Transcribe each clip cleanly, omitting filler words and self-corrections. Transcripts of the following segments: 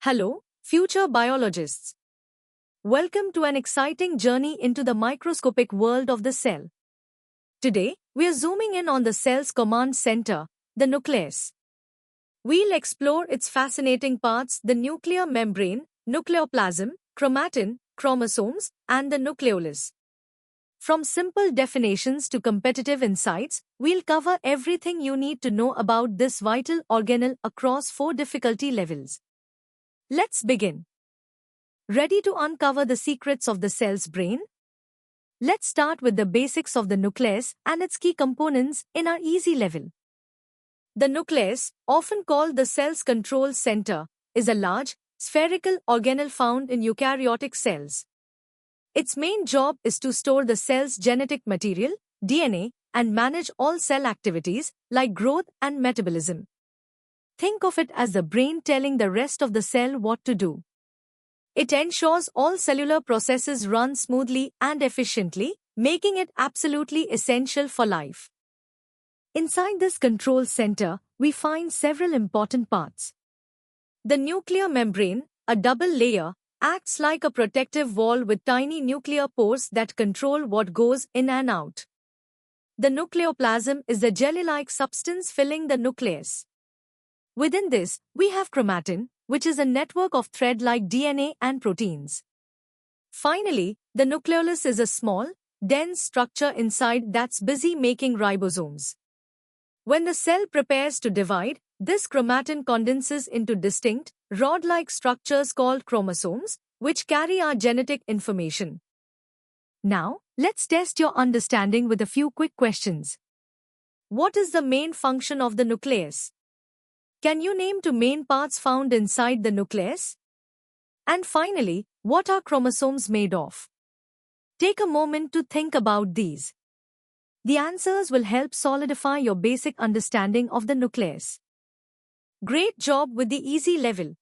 Hello, future biologists. Welcome to an exciting journey into the microscopic world of the cell. Today, we are zooming in on the cell's command center, the nucleus. We'll explore its fascinating parts: the nuclear membrane, nucleoplasm, chromatin, chromosomes, and the nucleolus. From simple definitions to competitive insights, we'll cover everything you need to know about this vital organelle across 4 difficulty levels. Let's begin. Ready to uncover the secrets of the cell's brain? Let's start with the basics of the nucleus and its key components in our easy level. The nucleus, often called the cell's control center, is a large, spherical organelle found in eukaryotic cells. Its main job is to store the cell's genetic material, DNA, and manage all cell activities like growth and metabolism. Think of it as the brain telling the rest of the cell what to do. It ensures all cellular processes run smoothly and efficiently, making it absolutely essential for life. Inside this control center, we find several important parts. The nuclear membrane, a double layer, acts like a protective wall with tiny nuclear pores that control what goes in and out. The nucleoplasm is the jelly-like substance filling the nucleus. Within this, we have chromatin, which is a network of thread-like DNA and proteins. Finally, the nucleolus is a small, dense structure inside that's busy making ribosomes. When the cell prepares to divide, this chromatin condenses into distinct, rod-like structures called chromosomes, which carry our genetic information. Now, let's test your understanding with a few quick questions. What is the main function of the nucleus? Can you name 2 main parts found inside the nucleus? And finally, what are chromosomes made of? Take a moment to think about these. The answers will help solidify your basic understanding of the nucleus. Great job with the easy level.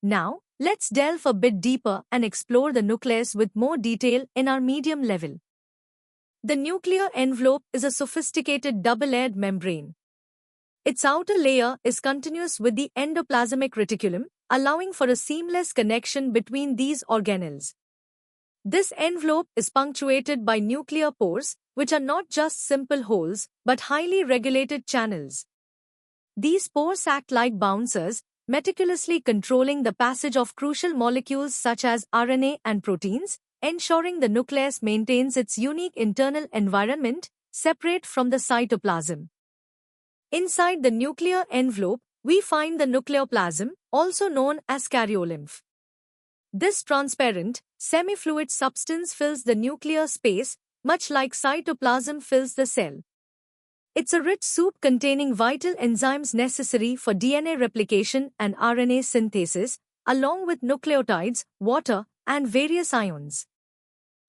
Now, let's delve a bit deeper and explore the nucleus with more detail in our medium level. The nuclear envelope is a sophisticated double-layered membrane. Its outer layer is continuous with the endoplasmic reticulum, allowing for a seamless connection between these organelles. This envelope is punctuated by nuclear pores, which are not just simple holes, but highly regulated channels. These pores act like bouncers, meticulously controlling the passage of crucial molecules such as RNA and proteins, ensuring the nucleus maintains its unique internal environment, separate from the cytoplasm. Inside the nuclear envelope, we find the nucleoplasm, also known as karyolymph. This transparent, semi-fluid substance fills the nuclear space, much like cytoplasm fills the cell. It's a rich soup containing vital enzymes necessary for DNA replication and RNA synthesis, along with nucleotides, water, and various ions.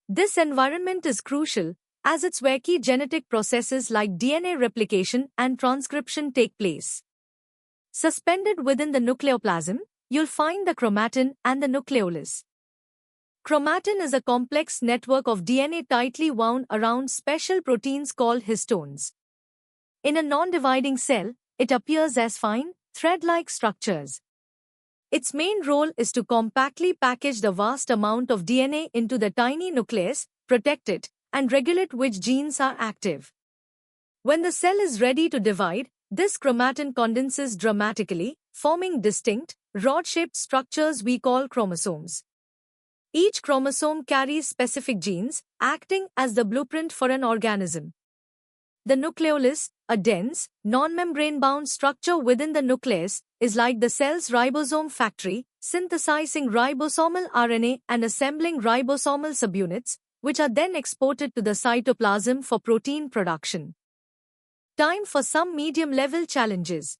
This environment is crucial, as it's where key genetic processes like DNA replication and transcription take place. Suspended within the nucleoplasm, you'll find the chromatin and the nucleolus. Chromatin is a complex network of DNA tightly wound around special proteins called histones. In a non-dividing cell, it appears as fine, thread-like structures. Its main role is to compactly package the vast amount of DNA into the tiny nucleus, protect it, and regulate which genes are active. When the cell is ready to divide, this chromatin condenses dramatically, forming distinct, rod-shaped structures we call chromosomes. Each chromosome carries specific genes, acting as the blueprint for an organism. The nucleolus, a dense, non-membrane-bound structure within the nucleus, is like the cell's ribosome factory, synthesizing ribosomal RNA and assembling ribosomal subunits, which are then exported to the cytoplasm for protein production. Time for some medium-level challenges.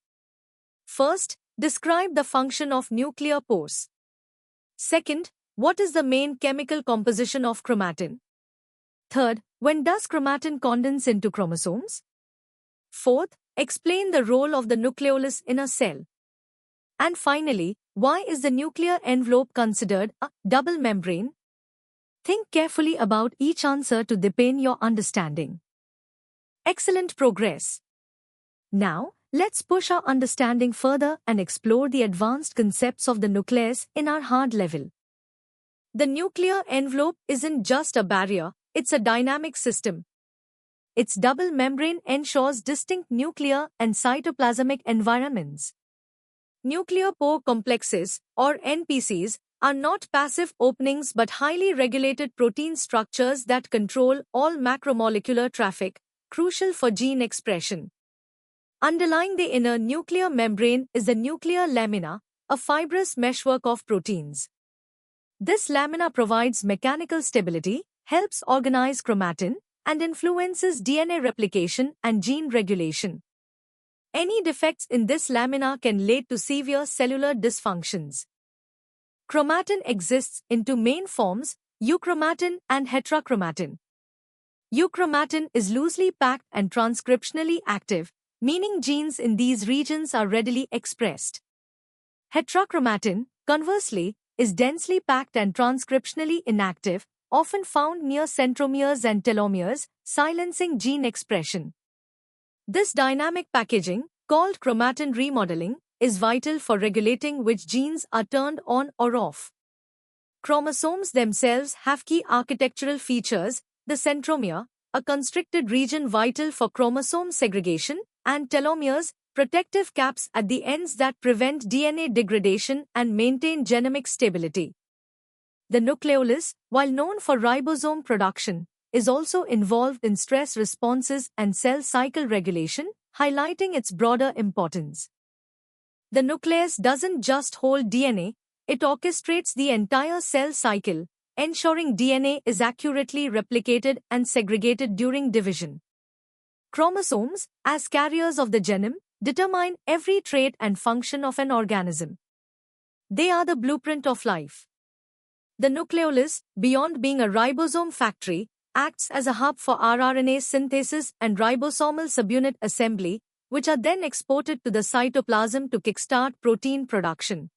First, describe the function of nuclear pores. Second, what is the main chemical composition of chromatin? Third, when does chromatin condense into chromosomes? Fourth, explain the role of the nucleolus in a cell. And finally, why is the nuclear envelope considered a double membrane? Think carefully about each answer to deepen your understanding. Excellent progress. Now, Let's push our understanding further and explore the advanced concepts of the nucleus in our hard level. The nuclear envelope isn't just a barrier, it's a dynamic system. Its double membrane ensures distinct nuclear and cytoplasmic environments. Nuclear pore complexes, or NPCs, are not passive openings but highly regulated protein structures that control all macromolecular traffic, crucial for gene expression. Underlying the inner nuclear membrane is the nuclear lamina, a fibrous meshwork of proteins. This lamina provides mechanical stability, helps organize chromatin, and influences DNA replication and gene regulation. Any defects in this lamina can lead to severe cellular dysfunctions. Chromatin exists in two main forms, euchromatin and heterochromatin. Euchromatin is loosely packed and transcriptionally active, meaning genes in these regions are readily expressed. Heterochromatin, conversely, is densely packed and transcriptionally inactive, often found near centromeres and telomeres, silencing gene expression. This dynamic packaging, called chromatin remodeling, is vital for regulating which genes are turned on or off. Chromosomes themselves have key architectural features, the centromere, a constricted region vital for chromosome segregation, and telomeres, protective caps at the ends that prevent DNA degradation and maintain genomic stability. The nucleolus, while known for ribosome production, is also involved in stress responses and cell cycle regulation, highlighting its broader importance. The nucleus doesn't just hold DNA, it orchestrates the entire cell cycle, ensuring DNA is accurately replicated and segregated during division. Chromosomes, as carriers of the genome, determine every trait and function of an organism. They are the blueprint of life. The nucleolus, beyond being a ribosome factory, acts as a hub for rRNA synthesis and ribosomal subunit assembly, which are then exported to the cytoplasm to kickstart protein production.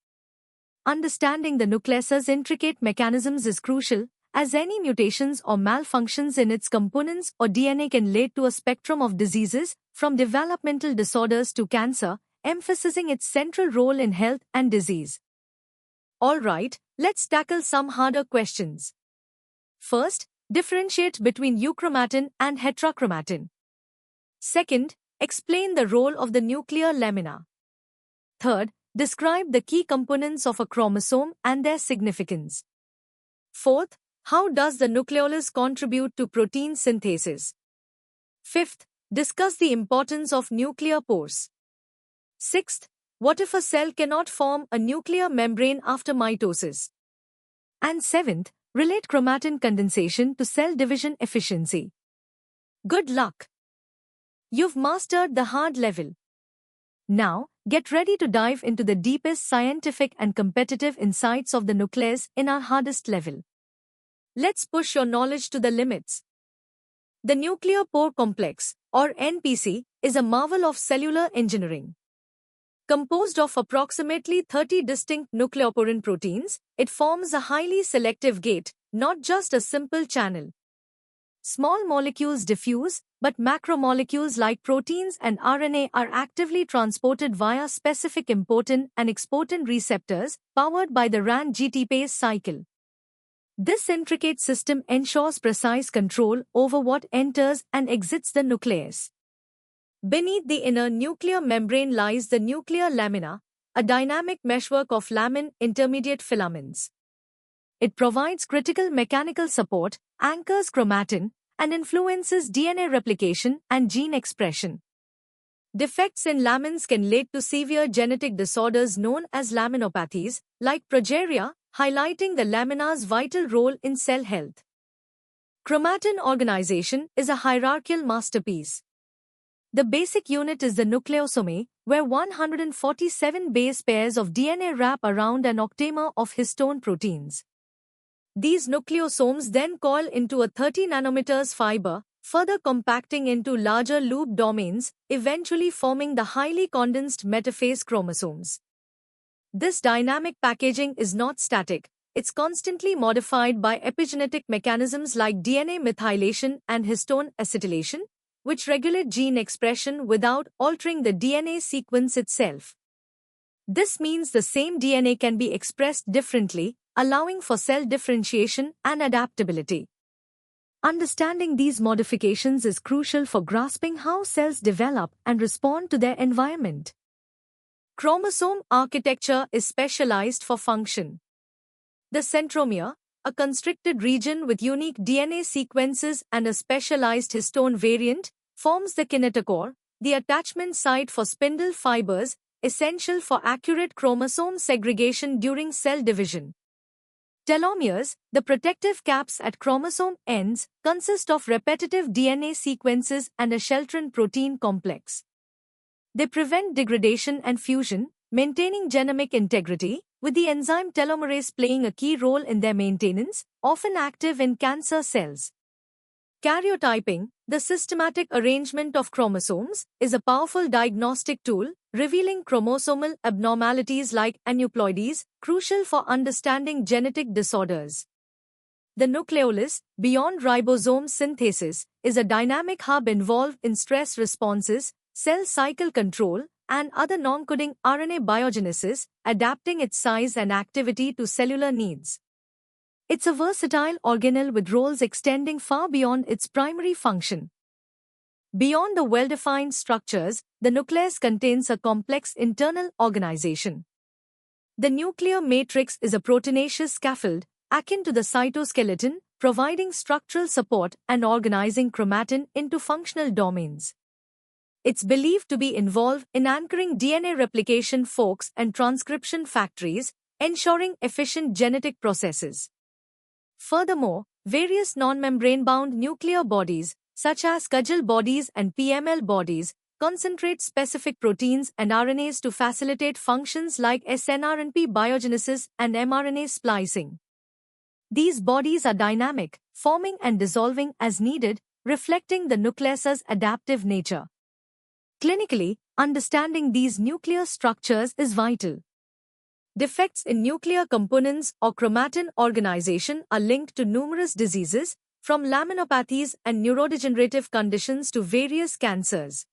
Understanding the nucleus's intricate mechanisms is crucial, as any mutations or malfunctions in its components or DNA can lead to a spectrum of diseases, from developmental disorders to cancer, emphasizing its central role in health and disease. Alright, let's tackle some harder questions. First, differentiate between euchromatin and heterochromatin. Second, explain the role of the nuclear lamina. Third, describe the key components of a chromosome and their significance. Fourth, how does the nucleolus contribute to protein synthesis? Fifth, discuss the importance of nuclear pores. Sixth, what if a cell cannot form a nuclear membrane after mitosis? And seventh, relate chromatin condensation to cell division efficiency. Good luck! You've mastered the hard level. Now, get ready to dive into the deepest scientific and competitive insights of the nucleus in our hardest level. Let's push your knowledge to the limits. The nuclear pore complex, or NPC, is a marvel of cellular engineering. Composed of approximately 30 distinct nucleoporin proteins, it forms a highly selective gate, not just a simple channel. Small molecules diffuse, but macromolecules like proteins and RNA are actively transported via specific importin and exportin receptors, powered by the RAN-GTPase cycle. This intricate system ensures precise control over what enters and exits the nucleus. Beneath the inner nuclear membrane lies the nuclear lamina, a dynamic meshwork of lamin intermediate filaments. It provides critical mechanical support, anchors chromatin, and influences DNA replication and gene expression. Defects in lamins can lead to severe genetic disorders known as laminopathies, like progeria, highlighting the lamina's vital role in cell health. Chromatin organization is a hierarchical masterpiece. The basic unit is the nucleosome, where 147 base pairs of DNA wrap around an octamer of histone proteins. These nucleosomes then coil into a 30 nanometers fiber, further compacting into larger loop domains, eventually forming the highly condensed metaphase chromosomes. This dynamic packaging is not static, it's constantly modified by epigenetic mechanisms like DNA methylation and histone acetylation, which regulate gene expression without altering the DNA sequence itself. This means the same DNA can be expressed differently, allowing for cell differentiation and adaptability. Understanding these modifications is crucial for grasping how cells develop and respond to their environment. Chromosome architecture is specialized for function. The centromere, a constricted region with unique DNA sequences and a specialized histone variant, forms the kinetochore, the attachment site for spindle fibers, essential for accurate chromosome segregation during cell division. Telomeres, the protective caps at chromosome ends, consist of repetitive DNA sequences and a sheltering protein complex. They prevent degradation and fusion, maintaining genomic integrity, with the enzyme telomerase playing a key role in their maintenance, often active in cancer cells. Karyotyping, the systematic arrangement of chromosomes, is a powerful diagnostic tool, revealing chromosomal abnormalities like aneuploidies, crucial for understanding genetic disorders. The nucleolus, beyond ribosome synthesis, is a dynamic hub involved in stress responses, cell cycle control, and other non-coding RNA biogenesis, adapting its size and activity to cellular needs. It's a versatile organelle with roles extending far beyond its primary function. Beyond the well-defined structures, the nucleus contains a complex internal organization. The nuclear matrix is a proteinaceous scaffold, akin to the cytoskeleton, providing structural support and organizing chromatin into functional domains. It's believed to be involved in anchoring DNA replication forks and transcription factories, ensuring efficient genetic processes. Furthermore, various non-membrane-bound nuclear bodies, such as Cudgel bodies and PML bodies, concentrate specific proteins and RNAs to facilitate functions like snRNP biogenesis and mRNA splicing. These bodies are dynamic, forming and dissolving as needed, reflecting the nucleus's adaptive nature. Clinically, understanding these nuclear structures is vital. Defects in nuclear components or chromatin organization are linked to numerous diseases, from laminopathies and neurodegenerative conditions to various cancers.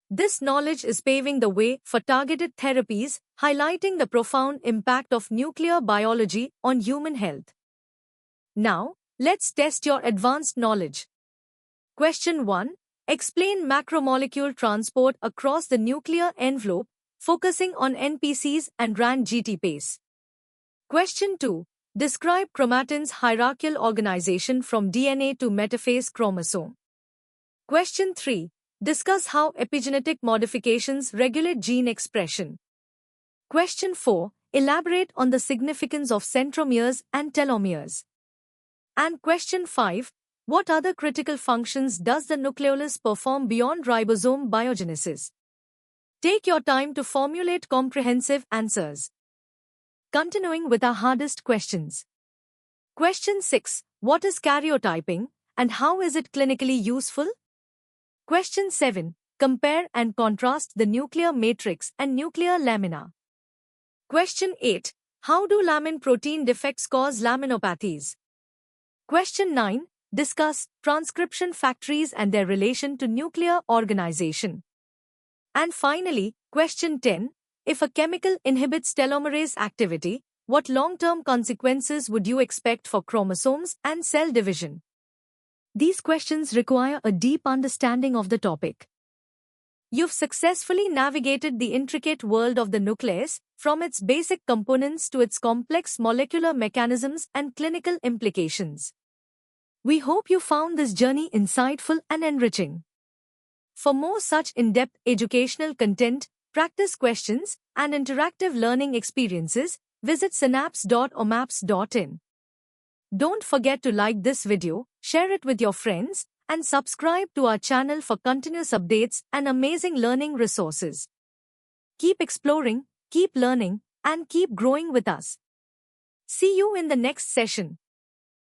This knowledge is paving the way for targeted therapies, highlighting the profound impact of nuclear biology on human health. Now, let's test your advanced knowledge. Question 1. Explain macromolecule transport across the nuclear envelope, focusing on NPCs and RAN-GTPase. Question 2. Describe chromatin's hierarchical organization from DNA to metaphase chromosome. Question 3. Discuss how epigenetic modifications regulate gene expression. Question 4. Elaborate on the significance of centromeres and telomeres. And question 5. What other critical functions does the nucleolus perform beyond ribosome biogenesis? Take your time to formulate comprehensive answers. Continuing with our hardest questions. Question 6. What is karyotyping, and how is it clinically useful? Question 7. Compare and contrast the nuclear matrix and nuclear lamina. Question 8. How do lamin protein defects cause laminopathies? Question 9. Discuss transcription factories and their relation to nuclear organization. And finally, question 10. If a chemical inhibits telomerase activity, what long-term consequences would you expect for chromosomes and cell division? These questions require a deep understanding of the topic. You've successfully navigated the intricate world of the nucleus, from its basic components to its complex molecular mechanisms and clinical implications. We hope you found this journey insightful and enriching. For more such in-depth educational content, practice questions, and interactive learning experiences, visit synapse.omaps.in. Don't forget to like this video, share it with your friends, and subscribe to our channel for continuous updates and amazing learning resources. Keep exploring, keep learning, and keep growing with us. See you in the next session.